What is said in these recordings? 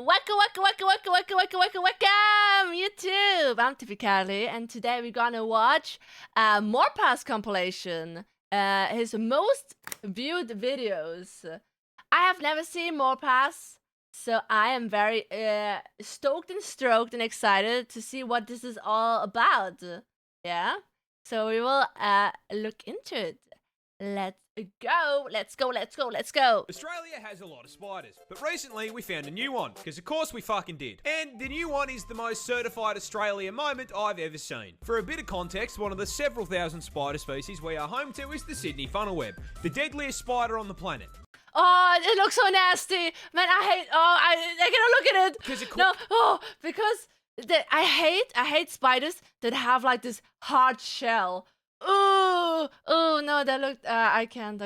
Welcome, YouTube! I'm Typicatly, and today we're gonna watch MoreParz compilation, his most viewed videos. I have never seen MoreParz, so I am very stoked and stroked and excited to see what this is all about. Yeah? So we will look into it. Let's go. Australia has a lot of spiders, but recently we found a new one, because of course we fucking did. And the new one is the most certified Australia moment I've ever seen. For a bit of context, one of the several thousand spider species we are home to is the Sydney funnel web, the deadliest spider on the planet. Oh, it looks so nasty, man. I cannot look at it. Because I hate spiders that have like this hard shell. Oh no, that looked. I can't.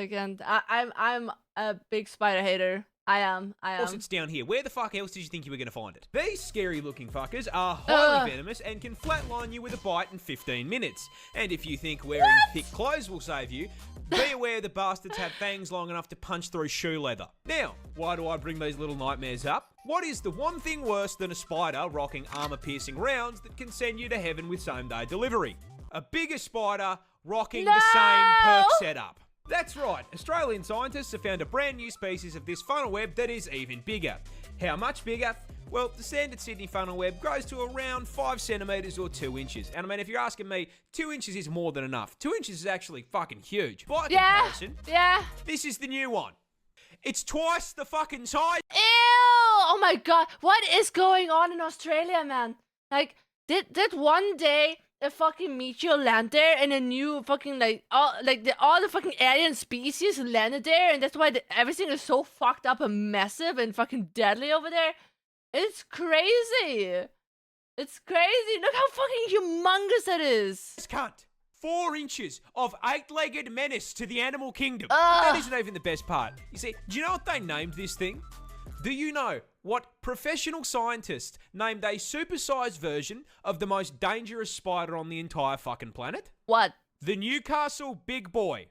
I'm a big spider hater. I am. Of course, it's down here. Where the fuck else did you think you were going to find it? These scary looking fuckers are highly venomous and can flatline you with a bite in 15 minutes. And if you think wearing thick clothes will save you, be aware the bastards have fangs long enough to punch through shoe leather. Now, why do I bring these little nightmares up? What is the one thing worse than a spider rocking armor-piercing rounds that can send you to heaven with same-day delivery? A bigger spider rocking the same perk setup. That's right, Australian scientists have found a brand new species of this funnel web that is even bigger. How much bigger? Well, the standard Sydney funnel web grows to around 5 centimetres or 2 inches. And I mean, if you're asking me, 2 inches is more than enough. 2 inches is actually fucking huge. By comparison, this is the new one. It's twice the fucking size. Ew! Oh my god, what is going on in Australia, man? Like, did one day a fucking meteor land there and a new fucking all the fucking alien species landed there, and that's why everything is so fucked up and massive and fucking deadly over there? It's crazy. It's crazy. Look how fucking humongous that is. This cunt. 4 inches of 8-legged menace to the animal kingdom. That isn't even the best part. You see, do you know what they named this thing? Do you know what professional scientists named a supersized version of the most dangerous spider on the entire fucking planet? What? The Newcastle Big Boy.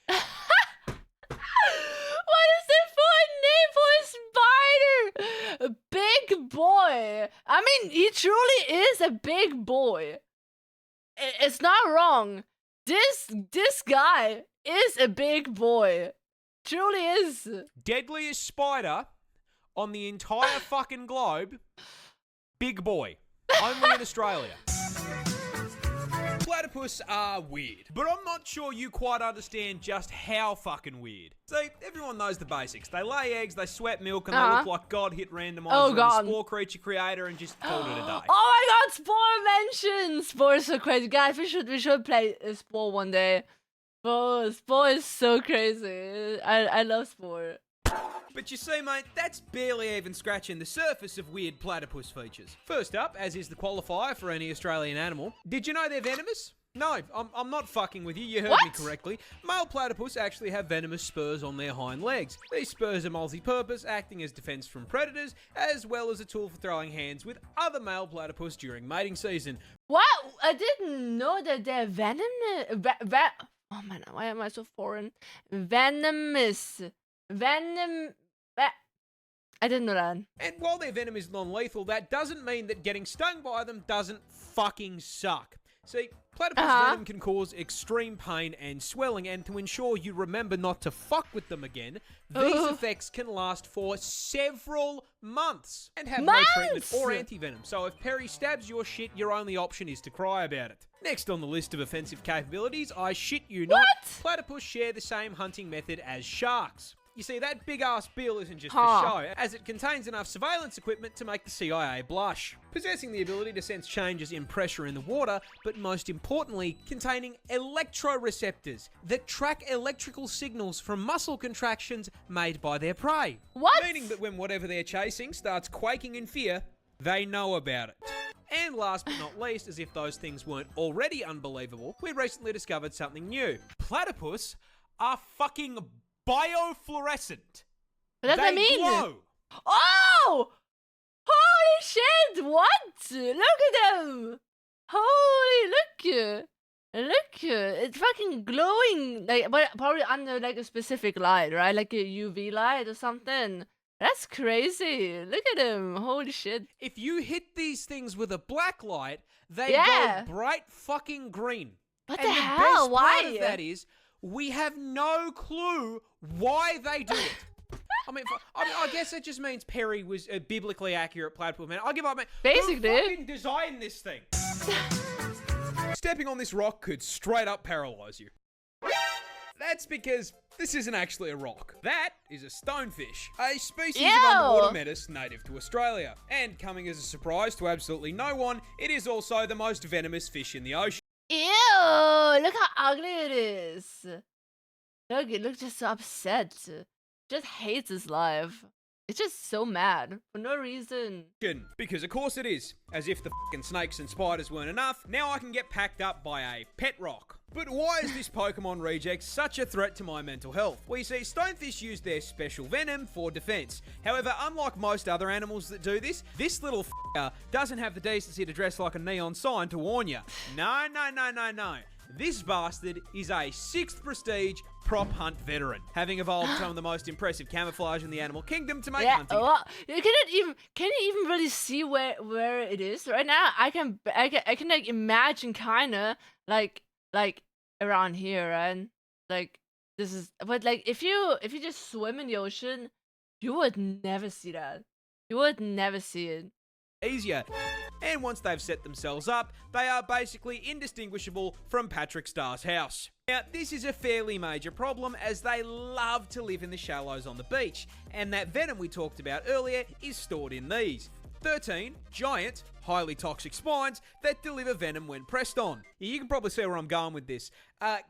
What is that for a name for a spider? A big boy. I mean, he truly is a big boy. It's not wrong. This guy is a big boy. Truly is. Deadliest spider on the entire fucking globe. Big boy. Only in Australia. Platypus are weird, but I'm not sure you quite understand just how fucking weird. See, everyone knows the basics. They lay eggs, they sweat milk, and they look like God hit randomizer on the Spore creature creator and just called it a day. Oh my god, Spore mentioned! Spore is so crazy. Guys, we should play Spore one day. Spore is so crazy. I love Spore. But you see, mate, that's barely even scratching the surface of weird platypus features. First up, as is the qualifier for any Australian animal, did you know they're venomous? No, I'm not fucking with you, you heard me correctly. Male platypus actually have venomous spurs on their hind legs. These spurs are multi-purpose, acting as defense from predators, as well as a tool for throwing hands with other male platypus during mating season. What? I didn't know that they're venomous. Oh man, why am I so foreign? Venomous. I didn't know that. And while their venom is non-lethal, that doesn't mean that getting stung by them doesn't fucking suck. See, platypus venom can cause extreme pain and swelling, and to ensure you remember not to fuck with them again, these effects can last for several months and have no treatment or anti-venom. So if Perry stabs your shit, your only option is to cry about it. Next on the list of offensive capabilities, I shit you not, platypus share the same hunting method as sharks. You see, that big-ass bill isn't just for show, as it contains enough surveillance equipment to make the CIA blush. Possessing the ability to sense changes in pressure in the water, but most importantly, containing electroreceptors that track electrical signals from muscle contractions made by their prey. What? Meaning that when whatever they're chasing starts quaking in fear, they know about it. And last but not least, as if those things weren't already unbelievable, we recently discovered something new. Platypus are fucking biofluorescent. What does that mean? Glow. Oh! Holy shit! What? Look at them! Holy, look! It's fucking glowing, like, but probably under like a specific light, right? Like a UV light or something. That's crazy. Look at him. Holy shit. If you hit these things with a black light, they Yeah. go bright fucking green. What And the the hell? best Why? part of that is we have no clue why they do it. I guess it just means Perry was a biblically accurate platform. Man, I'll give up, man. Basically. Who fucking designed this thing? Stepping on this rock could straight up paralyze you. That's because this isn't actually a rock. That is a stonefish, a species of underwater menace native to Australia. And coming as a surprise to absolutely no one, it is also the most venomous fish in the ocean. Ew! Look how ugly it is. Look, it looks just so upset. Just hates his life. It's just so mad for no reason. Because of course it is. As if the fucking snakes and spiders weren't enough, now I can get packed up by a pet rock. But why is this Pokemon reject such a threat to my mental health? Well, you see, stonefish use their special venom for defense. However, unlike most other animals that do this little f***er doesn't have the decency to dress like a neon sign to warn you. No. This bastard is a 6th prestige prop hunt veteran, having evolved some of the most impressive camouflage in the animal kingdom to make hunting. Oh, can you even really see where it is right now? I can like imagine kinda like around here, right? Like this is, but like if you just swim in the ocean, you would never see that. You would never see it. Easier. And once they've set themselves up, they are basically indistinguishable from Patrick Starr's house. Now, this is a fairly major problem as they love to live in the shallows on the beach, and that venom we talked about earlier is stored in these 13 giant, highly toxic spines that deliver venom when pressed on. You can probably see where I'm going with this.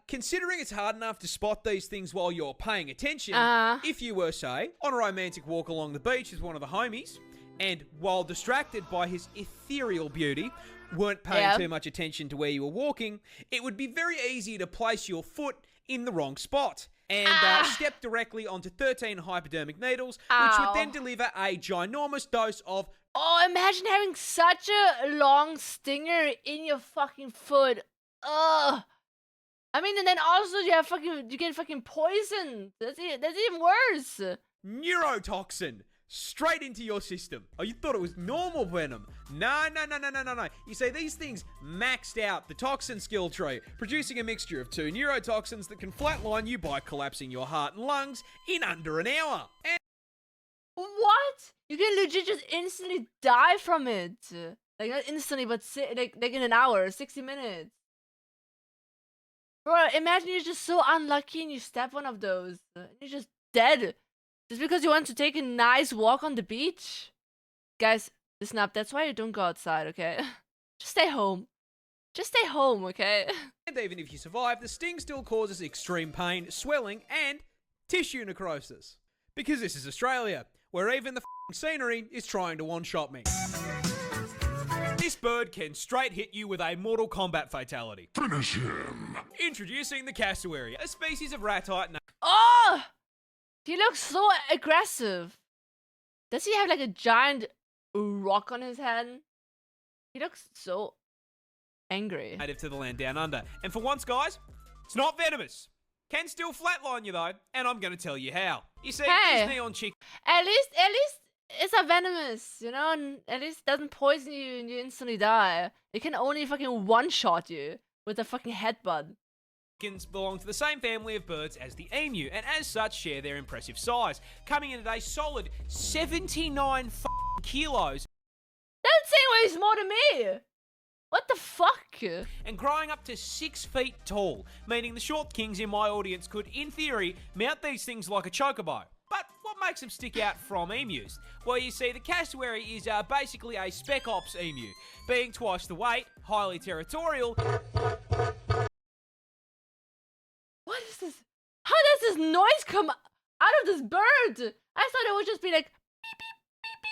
Considering it's hard enough to spot these things while you're paying attention, if you were, say, on a romantic walk along the beach with one of the homies, and while distracted by his ethereal beauty, weren't paying too much attention to where you were walking, it would be very easy to place your foot in the wrong spot and step directly onto 13 hypodermic needles, which would then deliver a ginormous dose of... Oh, imagine having such a long stinger in your fucking foot. Ugh. I mean, and then also you get fucking poisoned. That's even worse. Neurotoxin. Straight into your system. Oh, you thought it was normal venom. No. You see, these things maxed out the toxin skill tree, producing a mixture of 2 neurotoxins that can flatline you by collapsing your heart and lungs in under an hour. And what? You can legit just instantly die from it. Like, not instantly, but like in an hour, 60 minutes. Bro, imagine you're just so unlucky and you stab one of those. And you're just dead. Just because you want to take a nice walk on the beach? Guys, listen up. That's why you don't go outside, okay? Just stay home. Just stay home, okay? And even if you survive, the sting still causes extreme pain, swelling, and tissue necrosis. Because this is Australia, where even the f***ing scenery is trying to one-shot me. This bird can straight hit you with a Mortal Kombat fatality. Finish him. Introducing the cassowary, a species of ratite. Oh! He looks so aggressive. Does he have like a giant rock on his head? He looks so angry. Native to the land down under. And for once, guys, it's not venomous. Can still flatline you though, and I'm going to tell you how. You see, Hey. these neon chicks At least it's a venomous, you know, and at least it doesn't poison you and you instantly die. It can only fucking one-shot you with a fucking headbutt. belong to the same family of birds as the emu, and as such share their impressive size, coming in at a solid 79 kilos. That thing weighs more than me! What the fuck? And growing up to 6 feet tall, meaning the short kings in my audience could, in theory, mount these things like a chocobo. But what makes them stick out from emus? Well, you see, the cassowary is basically a spec ops emu, being twice the weight, highly territorial. What is this? How does this noise come out of this bird? I thought it would just be like beep beep beep beep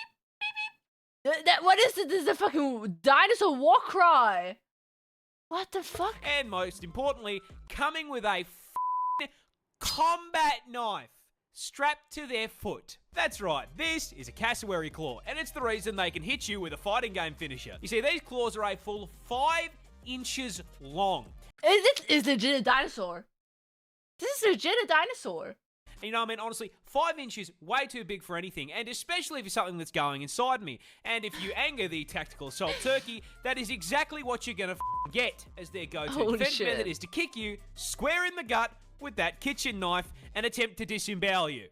beep beep. What is it? This is a fucking dinosaur war cry. What the fuck? And most importantly, coming with a combat knife strapped to their foot. That's right, this is a cassowary claw, and it's the reason they can hit you with a fighting game finisher. You see, these claws are a full 5 inches long. Is legit a dinosaur? This is legit a dinosaur. And you know what I mean? Honestly, 5 inches, way too big for anything, and especially for something that's going inside me. And if you anger the tactical assault turkey, that is exactly what you're gonna get as their go-to Holy defense shit. method is to kick you square in the gut with that kitchen knife and attempt to disembowel you.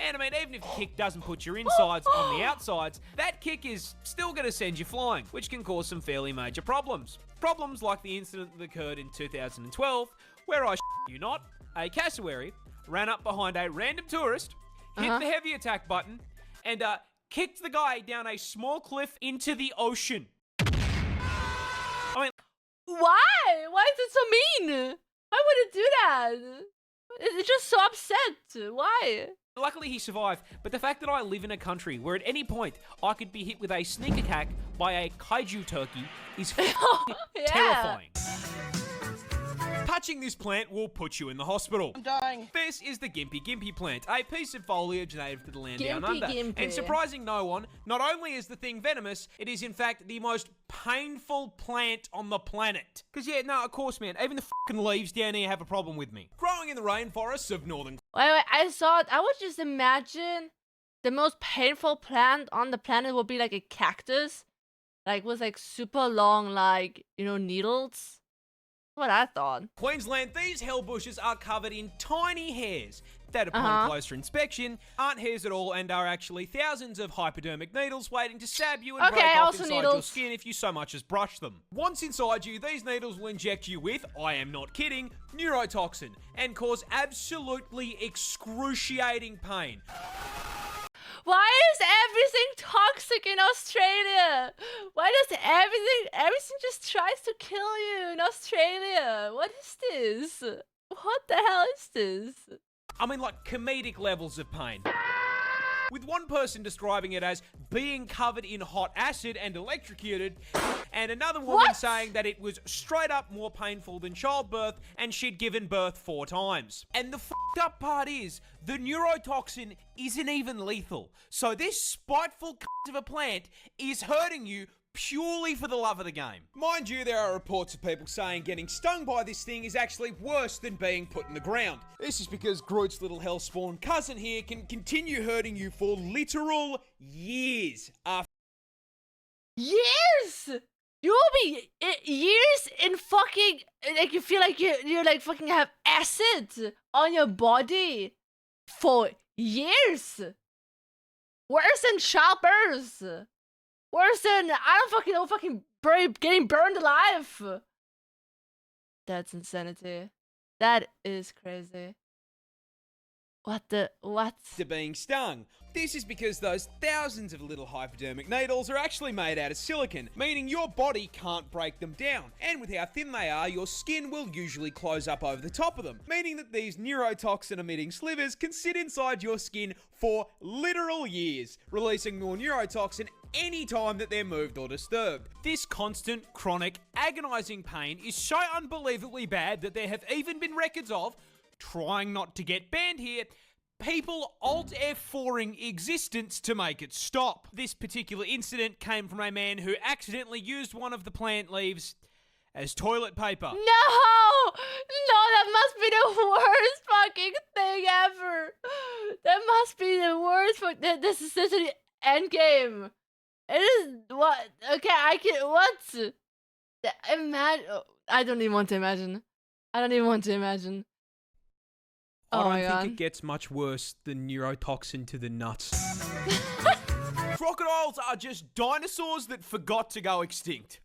And I mean, even if the kick doesn't put your insides on the outsides, that kick is still going to send you flying, which can cause some fairly major problems. Problems like the incident that occurred in 2012, where I you not, a cassowary ran up behind a random tourist, hit the heavy attack button, and kicked the guy down a small cliff into the ocean. I mean, Why? Why is it so mean? Why would it do that? It's just so upset. Why? luckily he survived, but the fact that I live in a country where at any point I could be hit with a sneak attack by a kaiju turkey is terrifying. Touching this plant will put you in the hospital. I'm dying. This is the Gimpy plant, a piece of foliage native to the land down Gimpy under. Gimpy. And surprising no one, not only is the thing venomous, it is in fact the most painful plant on the planet. Because yeah, no, of course, man, even the fucking leaves down here have a problem with me. Growing in the rainforests of northern... Wait, I saw it. I would just imagine the most painful plant on the planet would be like a cactus. Like, with like super long, like, you know, needles. What I thought. Queensland, these hell bushes are covered in tiny hairs that upon closer inspection aren't hairs at all and are actually thousands of hypodermic needles waiting to stab you and break off also inside your needles. skin if you so much as brush them. Once inside you, these needles will inject you with, I am not kidding, neurotoxin and cause absolutely excruciating pain. Why is everything toxic in Australia? Why does everything just tries to kill you in Australia? What is this? What the hell is this? I mean, like, comedic levels of pain. With one person describing it as being covered in hot acid and electrocuted, and another woman saying that it was straight up more painful than childbirth and she'd given birth 4 times. And the fucked up part is, the neurotoxin isn't even lethal. So this spiteful cunt of a plant is hurting you purely for the love of the game. Mind you, there are reports of people saying getting stung by this thing is actually worse than being put in the ground. This is because Groot's little hellspawn cousin here can continue hurting you for literal years after. Years? You will be years in fucking, like, you feel like you're like fucking have acid on your body for years. Worse than childbirth. Worse than, I don't fucking know, getting burned alive. That's insanity. That is crazy. What? To being stung. This is because those thousands of little hypodermic needles are actually made out of silicon, meaning your body can't break them down. And with how thin they are, your skin will usually close up over the top of them, meaning that these neurotoxin emitting slivers can sit inside your skin for literal years, releasing more neurotoxin any time that they're moved or disturbed. This constant, chronic, agonizing pain is so unbelievably bad that there have even been records of, trying not to get banned here, people Alt F4ing existence to make it stop. This particular incident came from a man who accidentally used one of the plant leaves as toilet paper. No, that must be the worst fucking thing ever. That must be the worst. This is the end game. It is what? Okay, I can. What? Imagine. I don't even want to imagine. Oh my God. I don't think it gets much worse than neurotoxin to the nuts. Crocodiles are just dinosaurs that forgot to go extinct.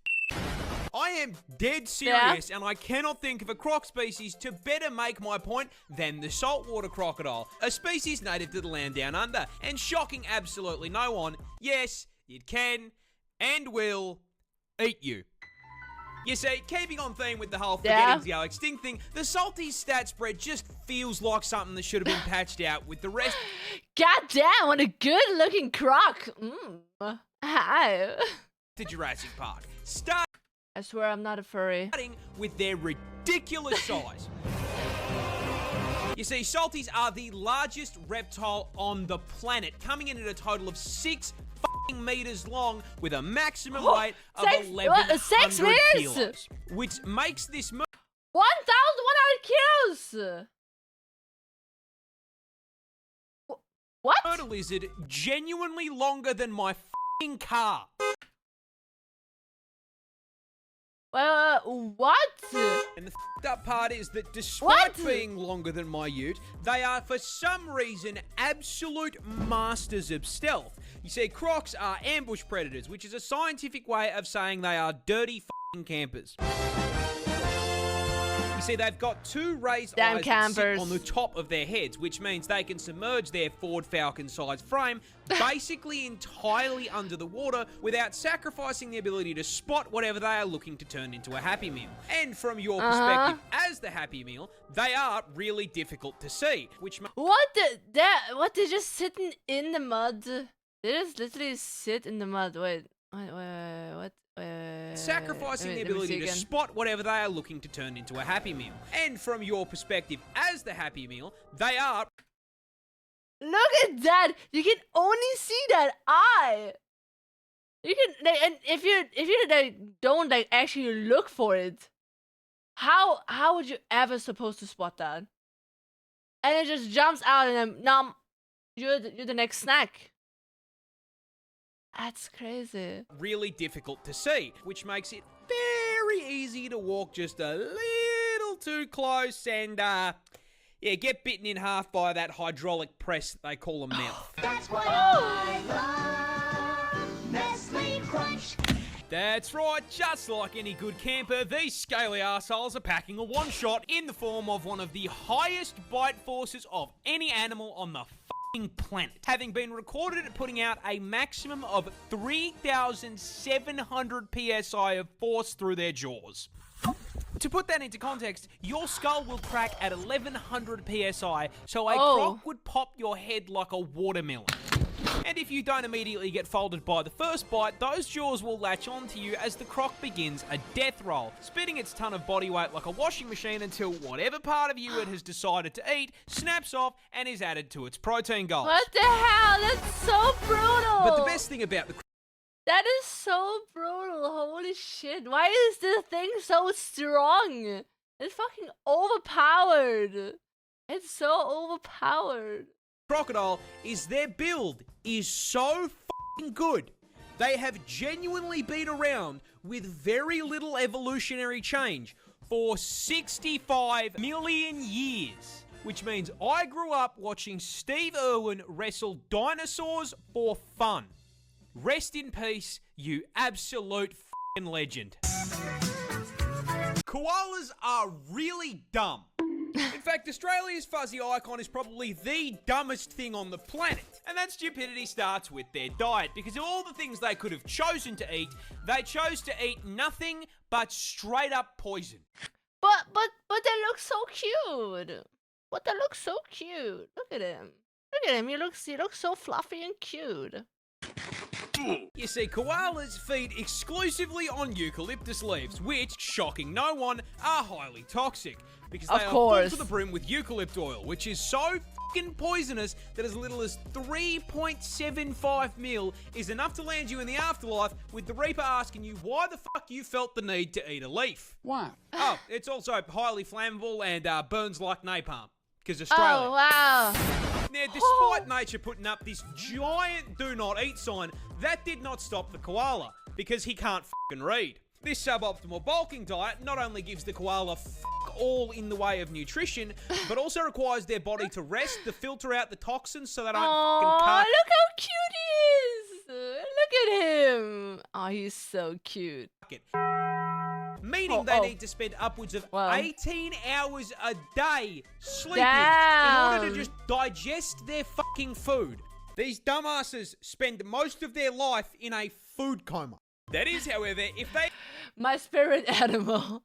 I am dead serious, and I cannot think of a croc species to better make my point than the saltwater crocodile, a species native to the land down under, and shocking absolutely no one, yes, it can and will eat you. You see, keeping on theme with the whole forgetting to go extinct thing, the salty stat spread just feels like something that should have been patched out with the rest. God damn, what a good looking croc. Hi. To Jurassic Park. I swear I'm not a furry. Starting with their ridiculous size. You see, salties are the largest reptile on the planet, coming in at a total of 6 meters long with a maximum weight of 1,100 kilos, which makes this 1,100 kilos. What? a lizard genuinely longer than my f***ing car. What? And the f***ed up part is that despite being longer than my ute, they are for some reason absolute masters of stealth. You see, crocs are ambush predators, which is a scientific way of saying they are dirty f***ing campers. You see, they've got two raised eyes that sit on the top of their heads, which means they can submerge their Ford Falcon-sized frame basically entirely under the water without sacrificing the ability to spot whatever they are looking to turn into a Happy Meal. And from your perspective as the Happy Meal, they are really difficult to see, which... What? They're just sitting in the mud. They just literally sit in the mud. Wait, what? Sacrificing the ability to spot whatever they are looking to turn into a Happy Meal. And from your perspective as the Happy Meal, they are... Look at that! You can only see that eye! You can, and if you like, don't like actually look for it, how would you ever supposed to spot that? And it just jumps out and then, nom, you're the next snack. That's crazy. Really difficult to see, which makes it very easy to walk just a little too close and, yeah, get bitten in half by that hydraulic press they call a mouth. That's what I love, Nestle Crunch. That's right, just like any good camper, these scaly arseholes are packing a one-shot in the form of one of the highest bite forces of any animal on the planet, having been recorded at putting out a maximum of 3,700 psi of force through their jaws. To put that into context, your skull will crack at 1,100 psi, so a croc would pop your head like a watermelon. And if you don't immediately get folded by the first bite, those jaws will latch onto you as the croc begins a death roll, spitting its ton of body weight like a washing machine until whatever part of you it has decided to eat snaps off and is added to its protein goals. What the hell? That's so brutal! But the best thing about the... That is so brutal, holy shit. Why is this thing so strong? It's fucking overpowered. It's so overpowered. Crocodile is their build is so fucking good. They have genuinely been around with very little evolutionary change for 65 million years. Which means I grew up watching Steve Irwin wrestle dinosaurs for fun. Rest in peace, you absolute f***ing legend. Koalas are really dumb. In fact, Australia's fuzzy icon is probably the dumbest thing on the planet. And that stupidity starts with their diet, because of all the things they could have chosen to eat, they chose to eat nothing but straight up poison. But they look so cute. But they look so cute. Look at him. Look at him. He looks so fluffy and cute. You see, koalas feed exclusively on eucalyptus leaves, which, shocking no one, are highly toxic. Because they are full to the brim with eucalypt oil, which is so fucking poisonous that as little as 3.75 mil is enough to land you in the afterlife, with the Reaper asking you why the fuck you felt the need to eat a leaf. Why? Oh, it's also highly flammable and burns like napalm. Because Australia. Oh, wow. Now, despite nature putting up this giant do not eat sign, that did not stop the koala, because he can't fucking read. This suboptimal bulking diet not only gives the koala fuck all in the way of nutrition, but also requires their body to rest to filter out the toxins so they don't fucking cut. Look how cute he is! Look at him! Oh, he's so cute. Meaning they need to spend upwards of 18 hours a day sleeping in order to just digest their fucking food. These dumbasses spend most of their life in a food coma. That is, however, if they... My spirit animal.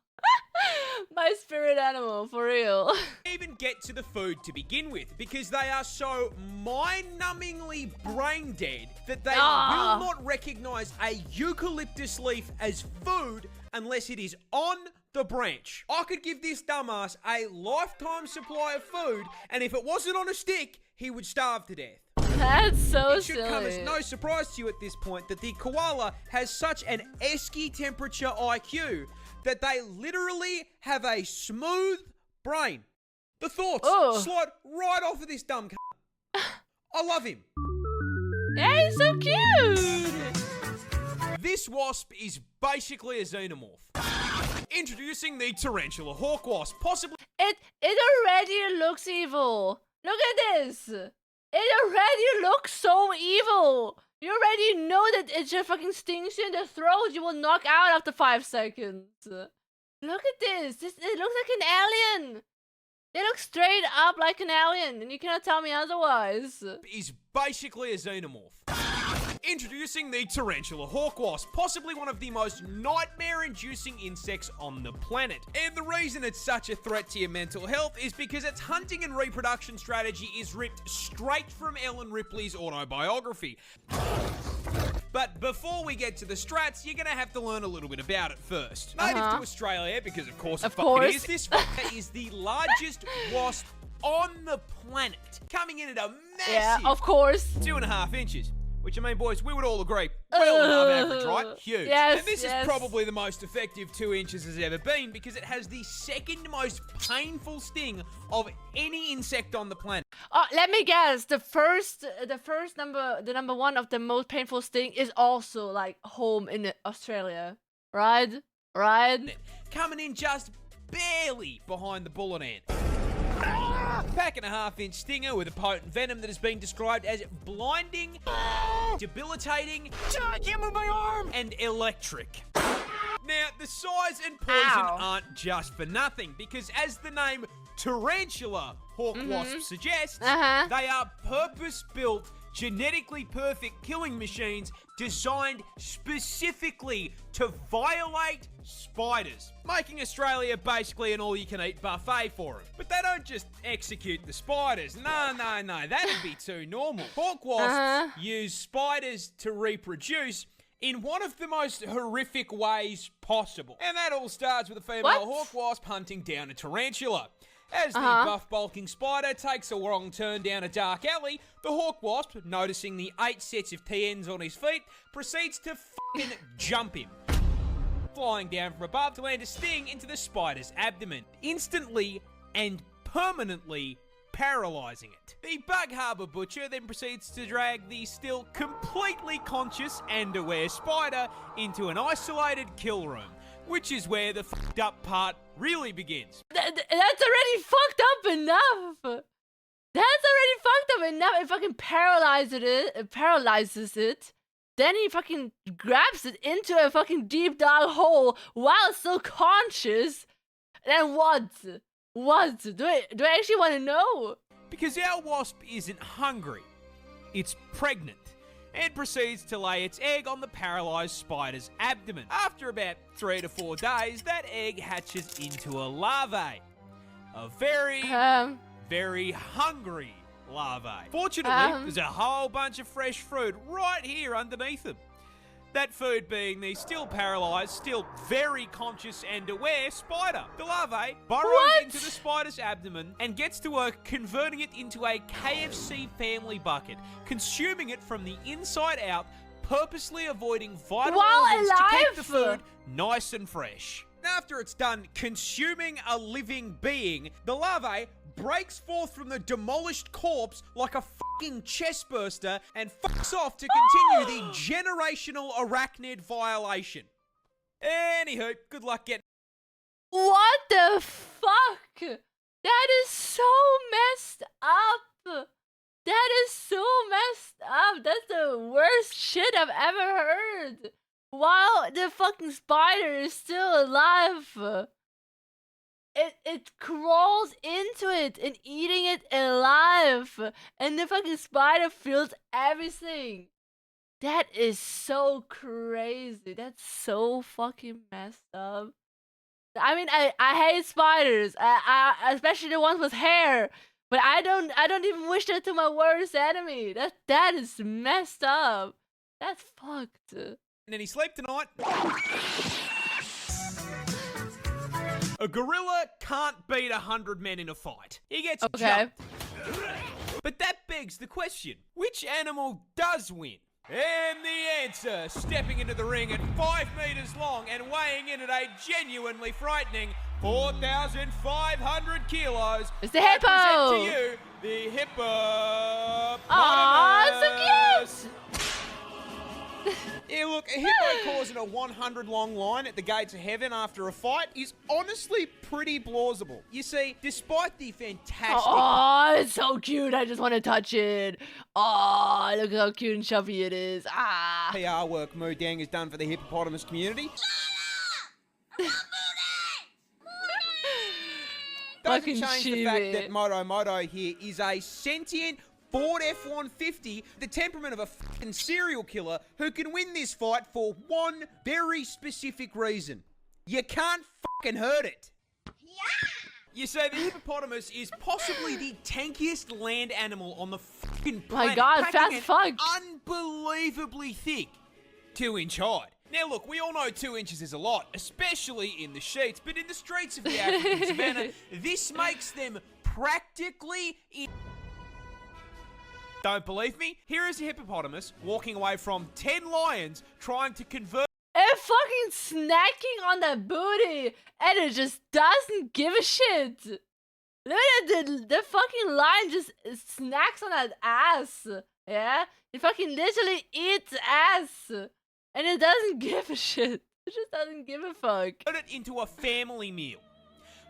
My spirit animal, for real. Even get to the food to begin with, because they are so mind-numbingly brain dead that they will not recognize a eucalyptus leaf as food unless it is on the branch. I could give this dumbass a lifetime supply of food, and if it wasn't on a stick, he would starve to death. That's so It should come as no surprise to you at this point that the koala has such an esky temperature IQ that they literally have a smooth brain. The thoughts slide right off of this dumb c***. I love him. Yeah, he's so cute. This wasp is basically a xenomorph. Introducing the tarantula hawk wasp, possibly... It already looks evil. Look at this. It already looks so evil. You already know that it just fucking stings you in the throat. You will knock out after 5 seconds. Look at this. It looks like an alien. They look straight up like an alien, and you cannot tell me otherwise. is basically a xenomorph. Introducing the tarantula hawk wasp, possibly one of the most nightmare-inducing insects on the planet. And the reason it's such a threat to your mental health is because its hunting and reproduction strategy is ripped straight from Ellen Ripley's autobiography. But before we get to the strats, you're gonna have to learn a little bit about it first. Native to Australia, because of course it fucking is, this fucker is the largest wasp on the planet, coming in at a massive of course. 2.5 inches. Which, I mean, boys, we would all agree, well above average, right? Huge. Yes, and this yes. is probably the most effective 2 inches has ever been because it has the second most painful sting of any insect on the planet. Oh, let me guess. The number one of the most painful sting is also like home in Australia, right? Right? Coming in just barely behind the bullet ant. Pack and a half-inch stinger with a potent venom that has been described as blinding, debilitating, and electric. Now, the size and poison aren't just for nothing, because as the name tarantula hawk wasp suggests, they are purpose-built, genetically perfect killing machines designed specifically to violate spiders, making Australia basically an all-you-can-eat buffet for them. But they don't just execute the spiders. No, that'd be too normal. Hawk wasps use spiders to reproduce in one of the most horrific ways possible. And that all starts with a female hawk wasp hunting down a tarantula. As the buff bulking spider takes a wrong turn down a dark alley, the hawk wasp, noticing the 8 sets of TNs on his feet, proceeds to fucking jump him, flying down from above to land a sting into the spider's abdomen, instantly and permanently paralyzing it. The Bug Harbour butcher then proceeds to drag the still completely conscious and aware spider into an isolated kill room, which is where the fucked up part really begins. That's already fucked up enough. That's already fucked up enough. It fucking paralyzes it. Then he fucking grabs it into a fucking deep dark hole while still conscious. Then what? What? Do I actually want to know? Because our wasp isn't hungry. It's pregnant. And proceeds to lay its egg on the paralyzed spider's abdomen. After about 3 to 4 days, that egg hatches into a larvae. A very, very hungry larvae. Fortunately, there's a whole bunch of fresh fruit right here underneath them. That food being the still paralyzed, still very conscious and aware spider. The larvae burrows into the spider's abdomen and gets to work converting it into a KFC family bucket, consuming it from the inside out, purposely avoiding vital elements to keep the food nice and fresh. After it's done consuming a living being, the larvae breaks forth from the demolished corpse like a fucking chest burster and fucks off to continue the generational arachnid violation. Anywho, good luck getting... What the fuck? That is so messed up. That is so messed up. That's the worst shit I've ever heard. While the fucking spider is still alive. It crawls into it and eating it alive. And the fucking spider feels everything. That is so crazy. That's so fucking messed up. I mean, I hate spiders. I especially the ones with hair. But I don't even wish that to my worst enemy. That is messed up. That's fucked. And then he slept tonight. A gorilla can't beat 100 men in a fight. He gets jumped. But that begs the question, which animal does win? And the answer, stepping into the ring at 5 meters long and weighing in at a genuinely frightening 4,500 kilos. It's the I hippo. present to you the hippo. Aw, so cute. Yeah, look, a hippo causing a 100 long line at the gates of heaven after a fight is honestly pretty plausible. You see, despite the fantastic Oh, it's so cute. I just want to touch it. Oh, look how cute and chubby it is. Ah. PR work Moo Dang has done for the hippopotamus community, doesn't Fucking change the fact chibi. that Moto here is a sentient Ford F-150, the temperament of a fucking serial killer who can win this fight for one very specific reason. You can't fucking hurt it. You say the hippopotamus is possibly the tankiest land animal on the fucking planet. My God, packing fast an fuck. unbelievably thick 2-inch hide. Now look, we all know 2 inches is a lot, especially in the sheets, but in the streets of the African savannah, this makes them practically Don't believe me? Here is a hippopotamus walking away from 10 lions trying to convert It fucking snacking on that booty, and it just doesn't give a shit. Look at the fucking lion just snacks on that ass. Yeah, it fucking literally eats ass, and it doesn't give a shit. It just doesn't give a fuck. it into a family meal.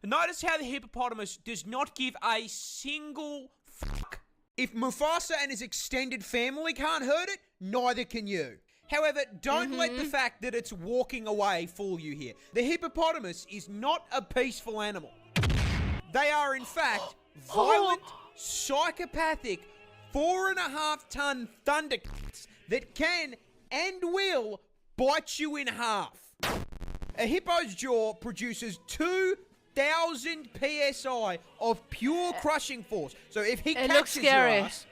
Notice how the hippopotamus does not give a single fuck. If Mufasa and his extended family can't hurt it, neither can you. However, don't let the fact that it's walking away fool you here. The hippopotamus is not a peaceful animal. They are, in fact, violent, psychopathic, 4.5-ton thundercats that can and will bite you in half. A hippo's jaw produces 2,000 psi of pure crushing force. So if he It looks catches your scary. ass,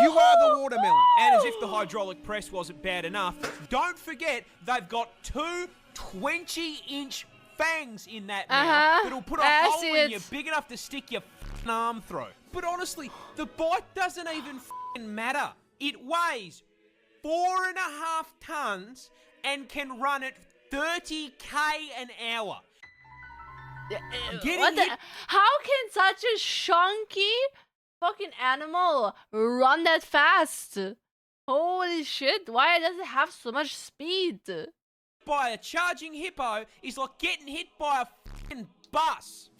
you are the watermelon. And as if the hydraulic press wasn't bad enough, don't forget they've got two 20-inch fangs in that mouth that'll put a I hole see in it. you big enough to stick your f***ing arm through. But honestly, the bite doesn't even f***ing matter. It weighs 4.5 tons and can run at 30k an hour. Getting What the? hit- How can such a chunky fucking animal run that fast? Holy shit! Why does it have so much speed? by a charging hippo is like getting hit by a fucking bus.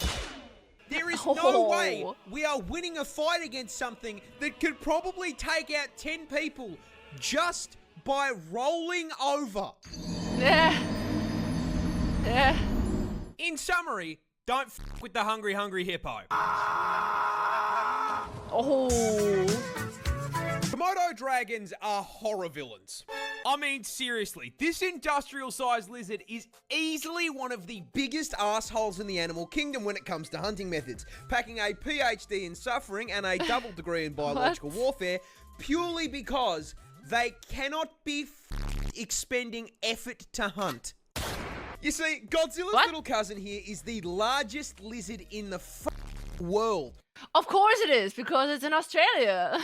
There is no way we are winning a fight against something that could probably take out 10 people just by rolling over. Yeah. Yeah. In summary, don't f with the hungry hippo. Oh. Komodo dragons are horror villains. I mean, seriously, this industrial-sized lizard is easily one of the biggest assholes in the animal kingdom when it comes to hunting methods, packing a PhD in suffering and a double degree in biological warfare purely because they cannot be expending effort to hunt. You see, Godzilla's little cousin here is the largest lizard in the world. Of course it is, because it's in Australia.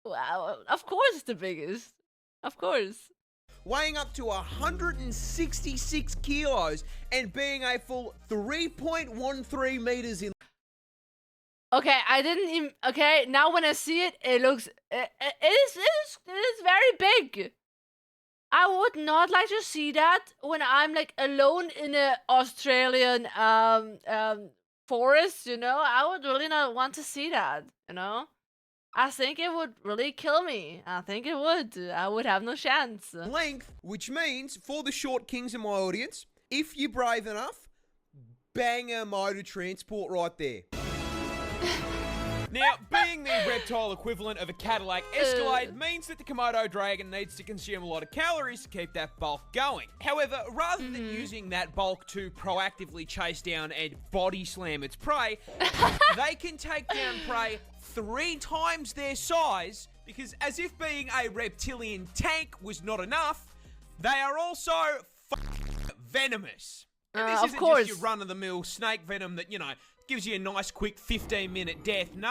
Wow, of course it's the biggest. Of course. Weighing up to 166 kilos and being a full 3.13 meters in. Okay, I didn't even. Okay, now when I see it, it looks. It is very big. I would not like to see that when I'm like alone in a Australian forest. You know, I would really not want to see that. You know. I think it would really kill me. I think it would. I would have no chance. Length, which means, for the short kings in my audience, if you're brave enough, bang a motor transport right there. Now, being the reptile equivalent of a Cadillac Escalade means that the Komodo dragon needs to consume a lot of calories to keep that bulk going. However, rather than using that bulk to proactively chase down and body slam its prey, they can take down prey 3 times their size, because as if being a reptilian tank was not enough, they are also venomous. And this isn't just your run-of-the-mill snake venom that, you know, gives you a nice quick 15-minute death. No.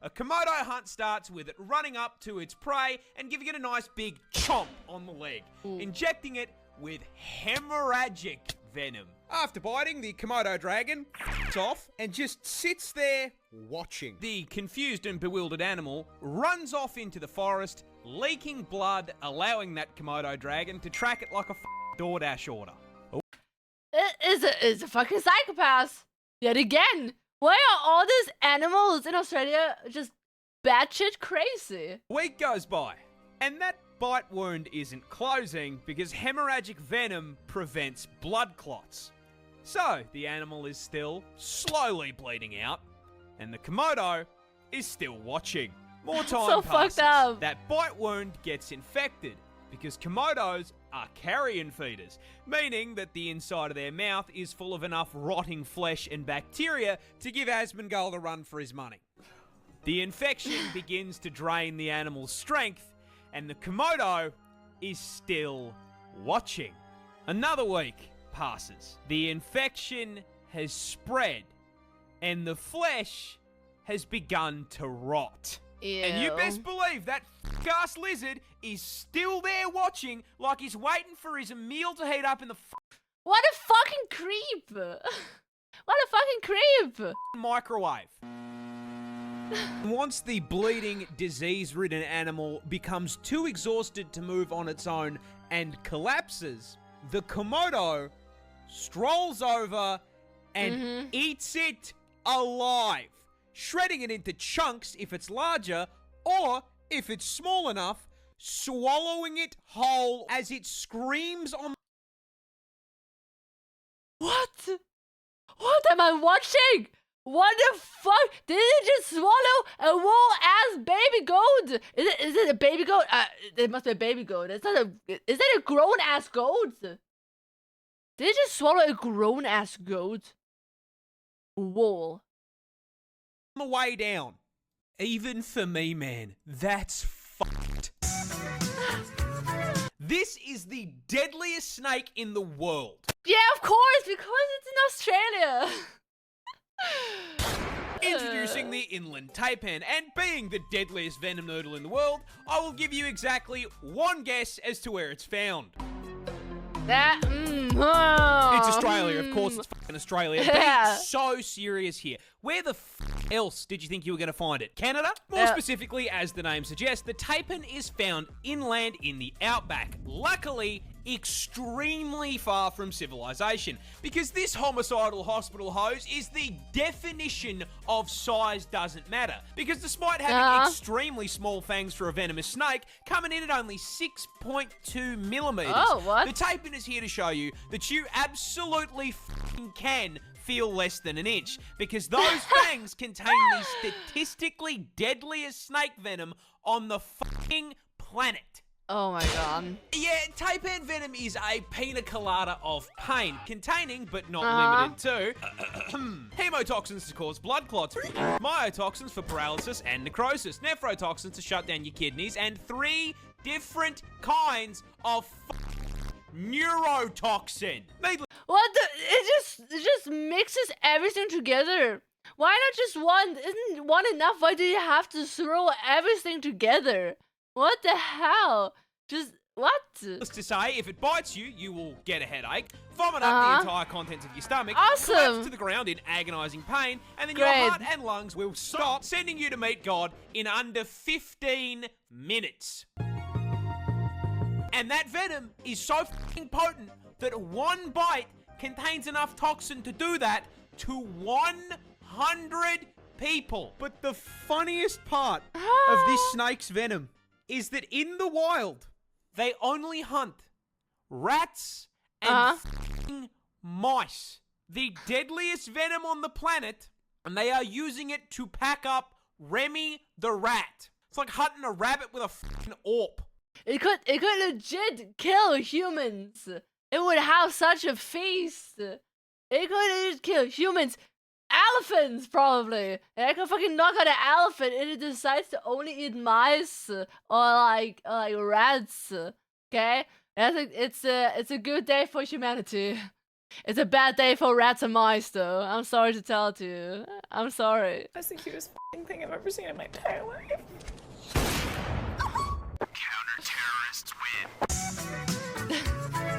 A Komodo hunt starts with it running up to its prey and giving it a nice big chomp on the leg, injecting it with hemorrhagic venom. After biting, the Komodo dragon off and just sits there watching. The confused and bewildered animal runs off into the forest, leaking blood, allowing that Komodo dragon to track it like a DoorDash order. It is a fucking psychopath. Yet again. Why are all these animals in Australia just batshit crazy? A week goes by, and that bite wound isn't closing because hemorrhagic venom prevents blood clots. So, the animal is still slowly bleeding out, and the Komodo is still watching. More time So passes. fucked up. That bite wound gets infected because Komodos are carrion feeders, meaning that the inside of their mouth is full of enough rotting flesh and bacteria to give Asmongold a run for his money. The infection begins to drain the animal's strength, and the Komodo is still watching. Another week passes. The infection has spread, and the flesh has begun to rot. Ew. And you best believe that ass lizard is still there watching like he's waiting for his meal to heat up in the What a fucking creep! What a fucking creep! microwave. Once the bleeding, disease-ridden animal becomes too exhausted to move on its own and collapses, the Komodo strolls over and eats it alive, shredding it into chunks if it's larger, or if it's small enough, swallowing it whole as it screams on... What? What am I watching? What the fuck? Did it just swallow a whole ass baby goat? Is it a baby goat? It must be a baby goat. It's not a. Is it a grown ass goat? Did it just swallow a grown ass goat? Whoa. the way down. Even for me, man, that's fucked. This is the deadliest snake in the world. Yeah, of course, because it's in Australia. Introducing the inland taipan, and being the deadliest venom noodle in the world, I will give you exactly one guess as to where it's found. It's Australia, of course it's fucking Australia. Yeah. Being so serious here. Where the else did you think you were going to find it? Canada? More specifically, as the name suggests, the taipan is found inland in the outback. Luckily, extremely far from civilization, because this homicidal hospital hose is the definition of size doesn't matter, because despite having extremely small fangs for a venomous snake, coming in at only 6.2 millimeters, what? the taipan is here to show you that you absolutely fucking can feel less than an inch, because those fangs contain the statistically deadliest snake venom on the fucking planet. Oh my god. Yeah, taipan venom is a pina colada of pain, containing, but not limited to, hemotoxins to cause blood clots, myotoxins for paralysis and necrosis, nephrotoxins to shut down your kidneys, and 3 different kinds of neurotoxin. What the? It just mixes everything together. Why not just one? Isn't one enough? Why do you have to throw everything together? What the hell? Just what? To say, if it bites you, you will get a headache, vomit up the entire contents of your stomach, Awesome. collapse to the ground in agonizing pain, and then your Great. heart and lungs will stop, sending you to meet God in under 15 minutes. And that venom is so fucking potent that one bite contains enough toxin to do that to 100 people. But the funniest part of this snake's venom is that in the wild, they only hunt rats and fucking mice. The deadliest venom on the planet, and they are using it to pack up Remy the rat. It's like hunting a rabbit with a fucking AWP. It could legit kill humans. It would have such a feast. It could legit kill humans. Elephants, probably. I could fucking knock out an elephant and it decides to only eat mice or like rats. Okay? It's a good day for humanity. It's a bad day for rats and mice, though. I'm sorry to tell it to you. I'm sorry. That's the cutest f***ing thing I've ever seen in my entire life.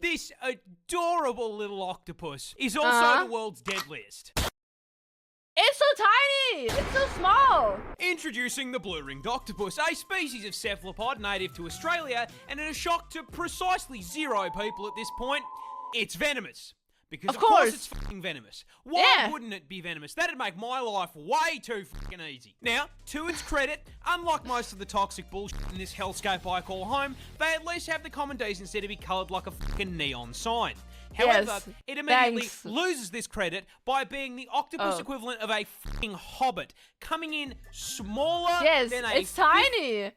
The This adorable little octopus is also the world's deadliest. It's so tiny! It's so small! Introducing the blue-ringed octopus, a species of cephalopod native to Australia, and in a shock to precisely 0 people at this point, it's venomous. Because of course it's fucking venomous. Why wouldn't it be venomous? That'd make my life way too fucking easy. Now, to its credit, unlike most of the toxic bullshit in this hellscape I call home, they at least have the common decency to be coloured like a fucking neon sign. However, it immediately loses this credit by being the octopus equivalent of a fucking hobbit, coming in smaller than a... it's tiny.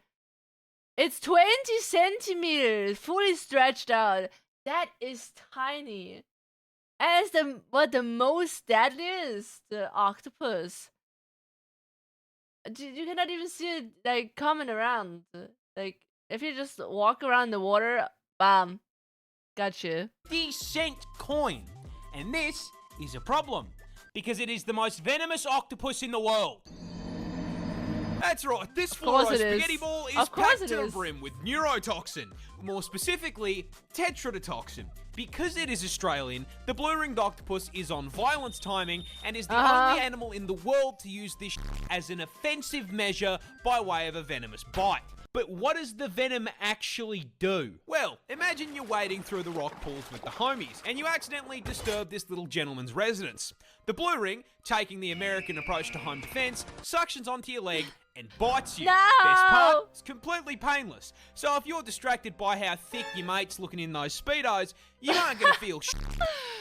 It's 20 centimeters, fully stretched out. That is tiny. And it's the most deadliest octopus. You cannot even see it like coming around. Like if you just walk around the water, bam, gotcha. 50-cent coin, and this is a problem because it is the most venomous octopus in the world. That's right, this fluoro spaghetti ball is packed to the brim with neurotoxin, more specifically, tetrodotoxin. Because it is Australian, the blue-ringed octopus is on violence timing and is the only animal in the world to use this as an offensive measure by way of a venomous bite. But what does the venom actually do? Well, imagine you're wading through the rock pools with the homies, and you accidentally disturb this little gentleman's residence. The blue ring, taking the American approach to home defense, suctions onto your leg and bites you. No! Best part, it's completely painless. So if you're distracted by how thick your mate's looking in those Speedos, you aren't going to feel shit.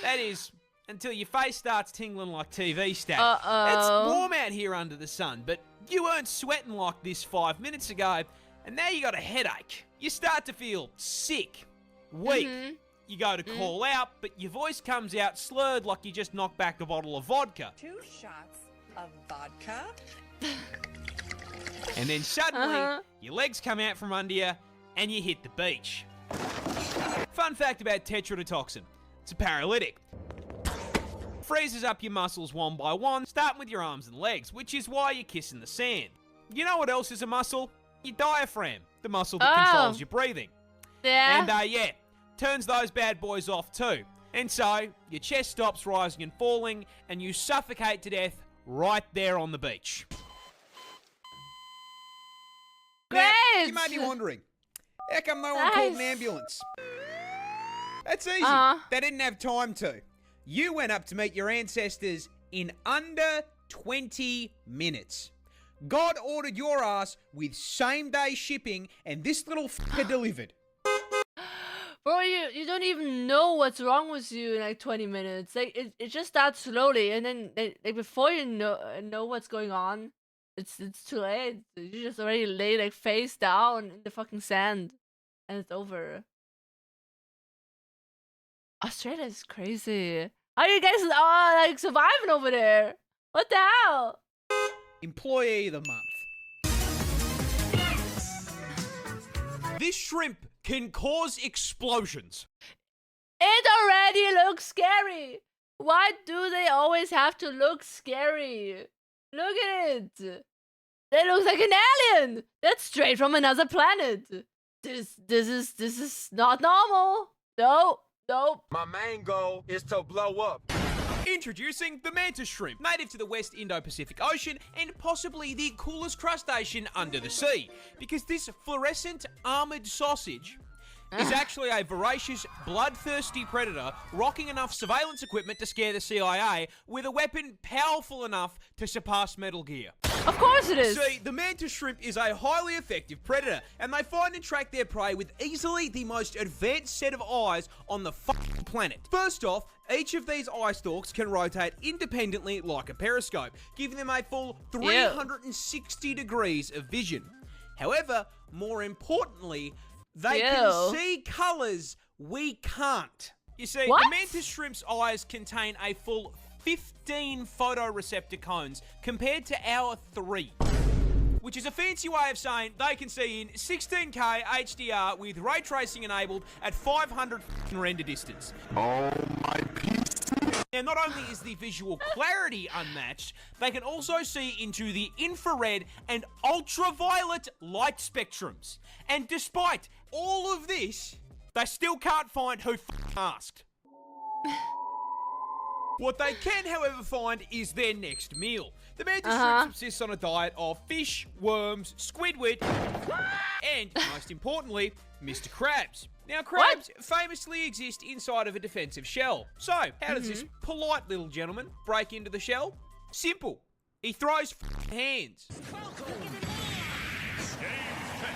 That is, until your face starts tingling like TV stat. It's warm out here under the sun, but you weren't sweating like this 5 minutes ago, and now you got a headache. You start to feel sick, weak. You go to call out, but your voice comes out slurred like you just knocked back a bottle of vodka. 2 shots of vodka. And then suddenly, your legs come out from under you, and you hit the beach. Fun fact about tetrodotoxin. It's a paralytic. Freezes up your muscles one by one, starting with your arms and legs, which is why you're kissing the sand. You know what else is a muscle? Your diaphragm, the muscle that controls your breathing. Yeah. And turns those bad boys off too. And so, your chest stops rising and falling, and you suffocate to death right there on the beach. Great! Now, you may be wondering, how come no one called an ambulance? That's easy. They didn't have time to. You went up to meet your ancestors in under 20 minutes. God ordered your ass with same-day shipping, and this little fucker delivered. Bro, you don't even know what's wrong with you in like 20 minutes. Like it just starts slowly, and then like before you know what's going on, it's too late. You just already lay like face down in the fucking sand, and it's over. Australia is crazy. How are you guys like surviving over there? What the hell? Employee of the month. This shrimp can cause explosions. It already looks scary. Why do they always have to look scary? Look at it. That looks like an alien. That's straight from another planet. This is not normal. No. My main goal is to blow up. Introducing the mantis shrimp, native to the West Indo-Pacific Ocean and possibly the coolest crustacean under the sea, because this fluorescent armored sausage is actually a voracious, bloodthirsty predator rocking enough surveillance equipment to scare the CIA with a weapon powerful enough to surpass Metal Gear. Of course it is. See, the mantis shrimp is a highly effective predator, and they find and track their prey with easily the most advanced set of eyes on the fucking planet. First off, each of these eye stalks can rotate independently like a periscope, giving them a full 360 degrees of vision. However, more importantly, they can see colours we can't. You see, the mantis shrimp's eyes contain a full 15 photoreceptor cones compared to our 3. Which is a fancy way of saying they can see in 16K HDR with ray tracing enabled at 500 render distance. Oh my PC. Now, not only is the visual clarity unmatched, they can also see into the infrared and ultraviolet light spectrums. And despite all of this, They still can't find who asked. What they can, however, find is their next meal. The mantis shrimp subsists on a diet of fish, worms, squidward, and, most importantly, Mr. Krabs. Now, crabs famously exist inside of a defensive shell. So, how does this polite little gentleman break into the shell? Simple. He throws hands.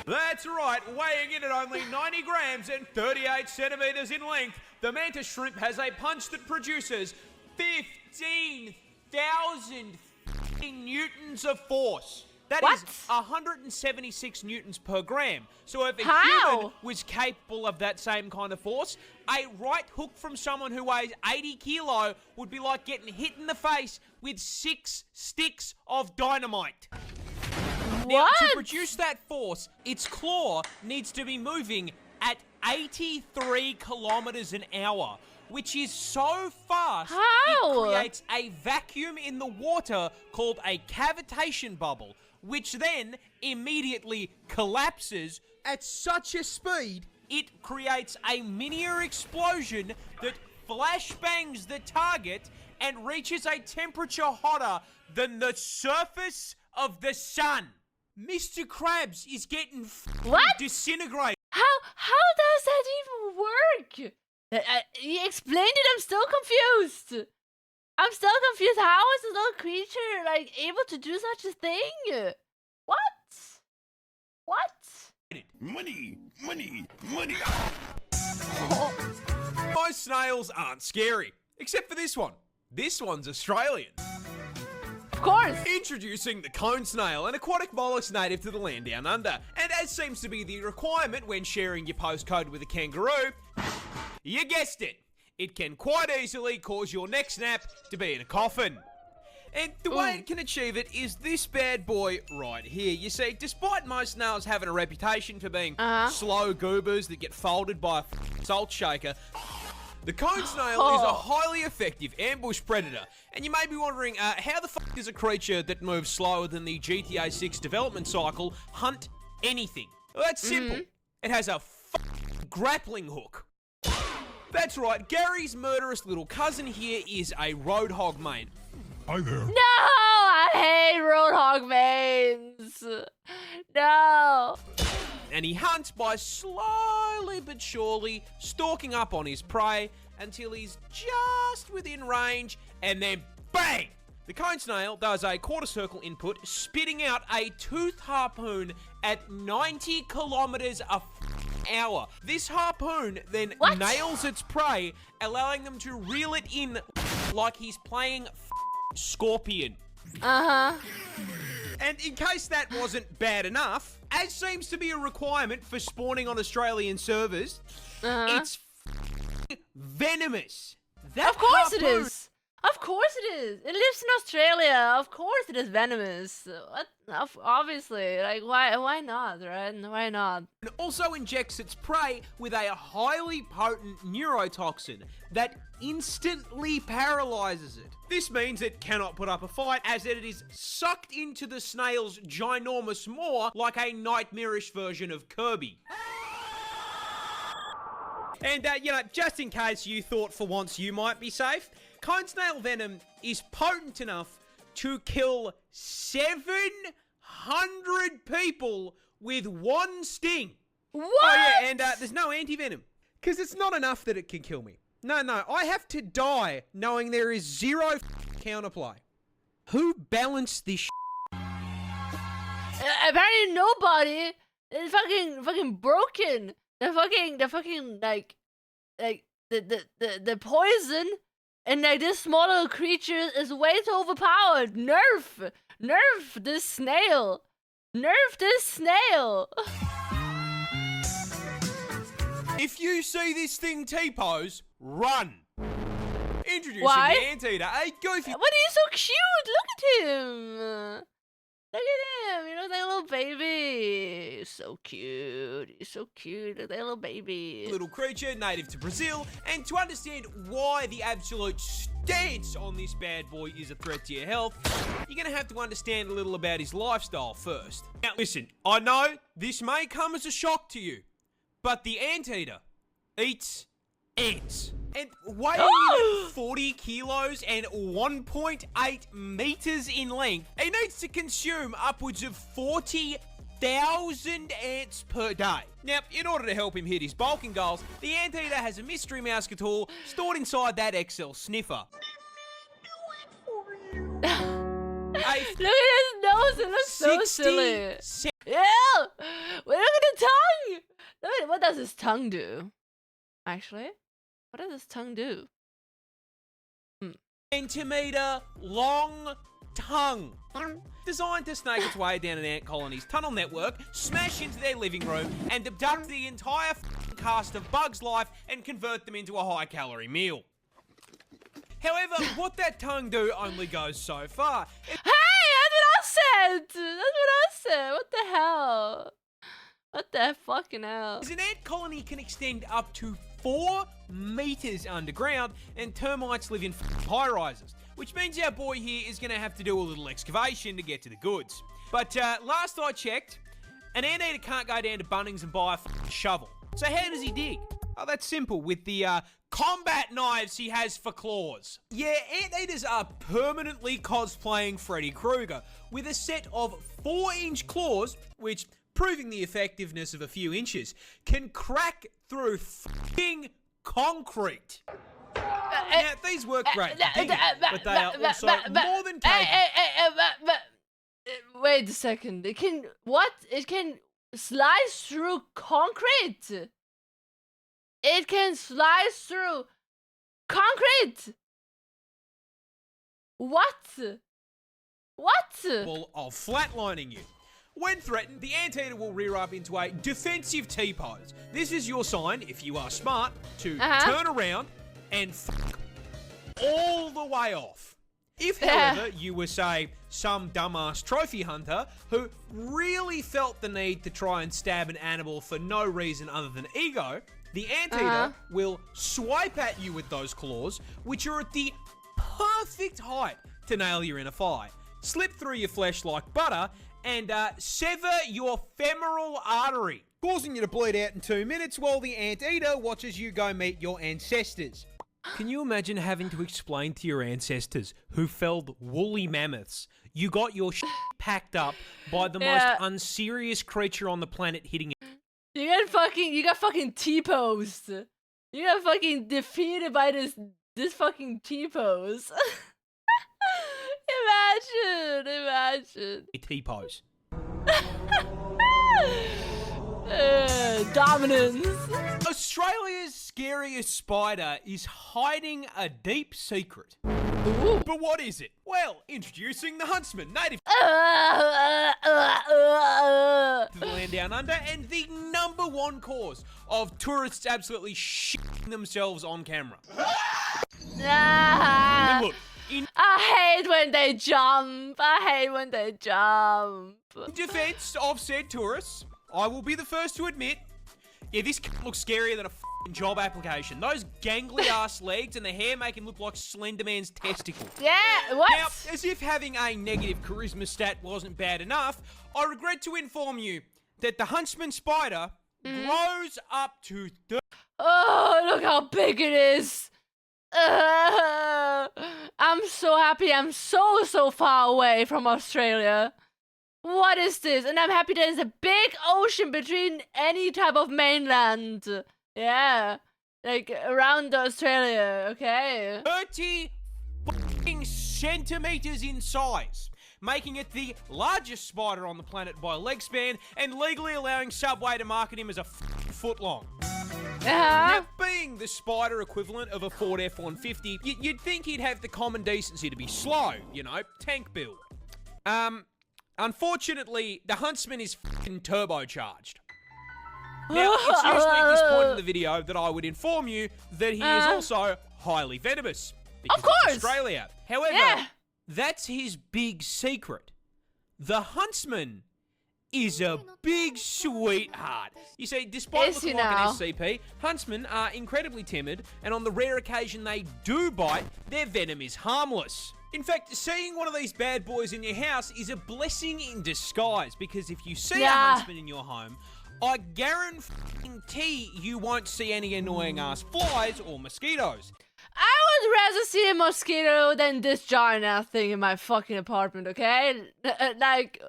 That's right, weighing in at only 90 grams and 38 centimeters in length, the mantis shrimp has a punch that produces 15,000 newtons of force. That is 176 newtons per gram. So if a human was capable of that same kind of force, a right hook from someone who weighs 80 kilo would be like getting hit in the face with 6 sticks of dynamite. Now, to produce that force, its claw needs to be moving at 83 kilometers an hour, which is so fast it creates a vacuum in the water called a cavitation bubble, which then immediately collapses at such a speed it creates a miniature explosion that flashbangs the target and reaches a temperature hotter than the surface of the sun. Mr. Krabs is getting disintegrated. How does that even work? You explained it, I'm still confused. How is a little creature, like, able to do such a thing? What? Money. Most snails aren't scary, except for this one. This one's Australian. Of course. Introducing the cone snail, an aquatic mollusk native to the land down under. And as seems to be the requirement when sharing your postcode with a kangaroo, you guessed it, it can quite easily cause your neck snap to be in a coffin. And the way it can achieve it is this bad boy right here. You see, despite most snails having a reputation for being slow goobers that get folded by a salt shaker, the cone snail is a highly effective ambush predator. And you may be wondering, how the fuck does a creature that moves slower than the GTA 6 development cycle hunt anything? Well, that's simple. It has a grappling hook. That's right, Gary's murderous little cousin here is a roadhog mate. Hi there. No, I hate roadhog veins. No. And he hunts by slowly but surely stalking up on his prey until he's just within range, and then bang! The cone snail does a quarter circle input, spitting out a toothed harpoon at 90 kilometers an hour. This harpoon then nails its prey, allowing them to reel it in like he's playing Scorpion. And in case that wasn't bad enough, as seems to be a requirement for spawning on Australian servers, it's venomous. That of course harpoon, it is. Of course it is. It lives in Australia. Of course it is venomous. What? Obviously. Like, why not, right? Why not? It also injects its prey with a highly potent neurotoxin that instantly paralyzes it. This means it cannot put up a fight, as it is sucked into the snail's ginormous maw like a nightmarish version of Kirby. And, just in case you thought for once you might be safe, cone snail venom is potent enough to kill 700 people with one sting. What? Oh, yeah, and there's no anti-venom. Because it's not enough that it can kill me. No, I have to die knowing there is zero counterplay. Who balanced this Apparently nobody. It's fucking broken. The poison and like this small little creature is way too overpowered. Nerf this snail. If you see this thing T-pose, run. Introducing Why? the anteater, a goofy. But he's so cute. Look at him. Look at him. You know, that little baby. He's so cute. Look at that little baby. Little creature native to Brazil, and to understand why the absolute stance on this bad boy is a threat to your health, you're gonna have to understand a little about his lifestyle first. Now listen, I know this may come as a shock to you, but the anteater, eats ants. And weighing 40 kilos and 1.8 meters in length, it needs to consume upwards of 40,000 ants per day. Now, in order to help him hit his bulking goals, the anteater has a mystery mouse tool stored inside that XL sniffer. Look at his nose, it looks so silly. Ew! Look at the tongue! What does his tongue do? Actually? What does his tongue do? Centimeter long tongue. Designed to snake its way down an ant colony's tunnel network, smash into their living room, and abduct the entire cast of Bug's life and convert them into a high-calorie meal. However, what that tongue do only goes so far. Hey, that's what I said! That's what I said! What the hell? What the fucking hell? An ant colony can extend up to 4 meters underground, and termites live in high-rises, which means our boy here is going to have to do a little excavation to get to the goods. But last I checked, an anteater can't go down to Bunnings and buy a shovel. So how does he dig? Oh, that's simple, with the combat knives he has for claws. Yeah, anteaters are permanently cosplaying Freddy Krueger with a set of 4-inch claws, which, proving the effectiveness of a few inches, can crack through f***ing concrete. Now, these work great for digging, but they are also more than capable. Wait a second. It can what? It can slice through concrete. It can slice through concrete. What? What? Well, of flatlining you. When threatened, the anteater will rear up into a defensive T-pose. This is your sign, if you are smart, to turn around and fuck all the way off. If, however, you were, say, some dumbass trophy hunter who really felt the need to try and stab an animal for no reason other than ego, the anteater will swipe at you with those claws, which are at the perfect height to nail your inner thigh, slip through your flesh like butter, and sever your femoral artery, causing you to bleed out in 2 minutes while the anteater watches you go meet your ancestors. Can you imagine having to explain to your ancestors who felled woolly mammoths you got your shit packed up by the most unserious creature on the planet hitting it? You got fucking T-posed. You got fucking defeated by this fucking T-pose. Imagine. T-pose. Dominance. Australia's scariest spider is hiding a deep secret. Ooh. But what is it? Well, introducing the Huntsman, native to the land down under, and the #1 cause of tourists absolutely shitting themselves on camera. And look, in I hate when they jump. In defense of said tourists, I will be the first to admit, yeah, this looks scarier than a f***ing job application. Those gangly ass legs and the hair make him look like Slender Man's testicle. Yeah, what? Now, as if having a negative charisma stat wasn't bad enough, I regret to inform you that the Huntsman spider grows up to Oh, look how big it is. I'm so happy I'm so far away from Australia. What is this? And I'm happy there's a big ocean between any type of mainland. Yeah. Like, around Australia, okay? 30 fucking centimeters in size, making it the largest spider on the planet by leg span, and legally allowing Subway to market him as a foot long. Now, being the spider equivalent of a Ford F-150, you'd think he'd have the common decency to be slow, you know, tank build. Unfortunately, the Huntsman is fucking turbocharged. Now, it's usually at this point in the video that I would inform you that he is also highly venomous. Because Of course! it's Australia. However, that's his big secret. The Huntsman is a big sweetheart. You see, despite looking like an SCP, huntsmen are incredibly timid, and on the rare occasion they do bite, their venom is harmless. In fact, seeing one of these bad boys in your house is a blessing in disguise, because if you see a huntsman in your home, I guarantee you won't see any annoying ass flies or mosquitoes. I would rather see a mosquito than this giant ass thing in my fucking apartment, okay? Like,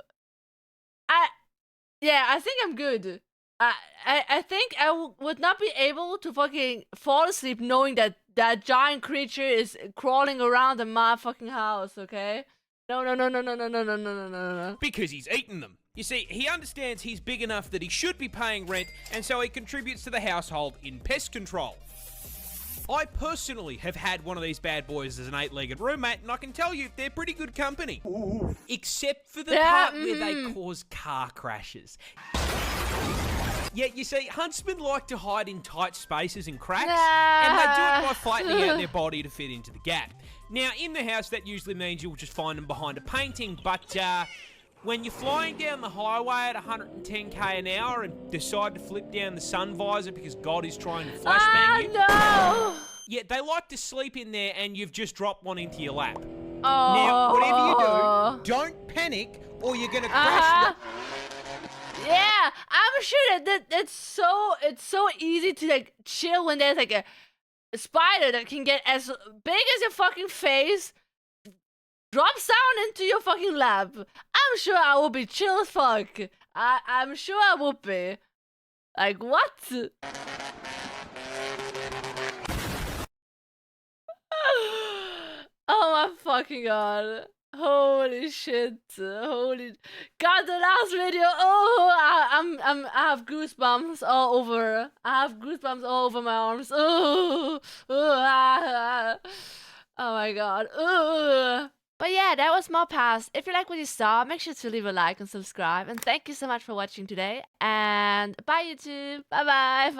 I think I'm good. I think I would not be able to fucking fall asleep knowing that that giant creature is crawling around in my fucking house, okay? No. Because he's eaten them. You see, he understands he's big enough that he should be paying rent, and so he contributes to the household in pest control. I personally have had one of these bad boys as an 8-legged roommate, and I can tell you they're pretty good company. Except for the part where they cause car crashes. Yeah, you see, huntsmen like to hide in tight spaces and cracks, and they do it by flattening out their body to fit into the gap. Now, in the house, that usually means you'll just find them behind a painting, but when you're flying down the highway at 110k an hour and decide to flip down the sun visor because God is trying to flashbang you, no! yeah, they like to sleep in there and you've just dropped one into your lap. Oh. Now, whatever you do, don't panic or you're going to crash Yeah, I'm sure that it's so easy to like chill when there's like a spider that can get as big as your fucking face, drops down into your fucking lap. I'm sure I will be chill as fuck. I'm sure I would be. Like, what? Oh my fucking god. Holy shit. Holy god, the last video. Oh, I have goosebumps all over. I have goosebumps all over my arms. Oh, oh my god. But yeah, that was MoreParz. If you like what you saw, make sure to leave a like and subscribe. And thank you so much for watching today. And bye YouTube. Bye.